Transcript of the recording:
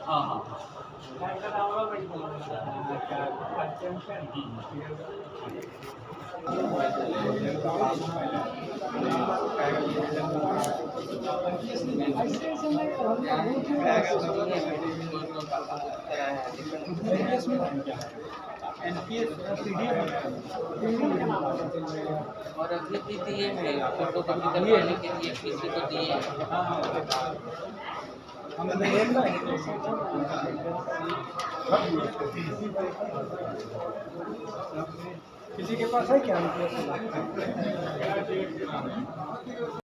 हाँ हाँ और अभी भी दिए हैं फोटो कॉपी करवाने के लिए किसी को दिए हैं। किसी के पास है क्या?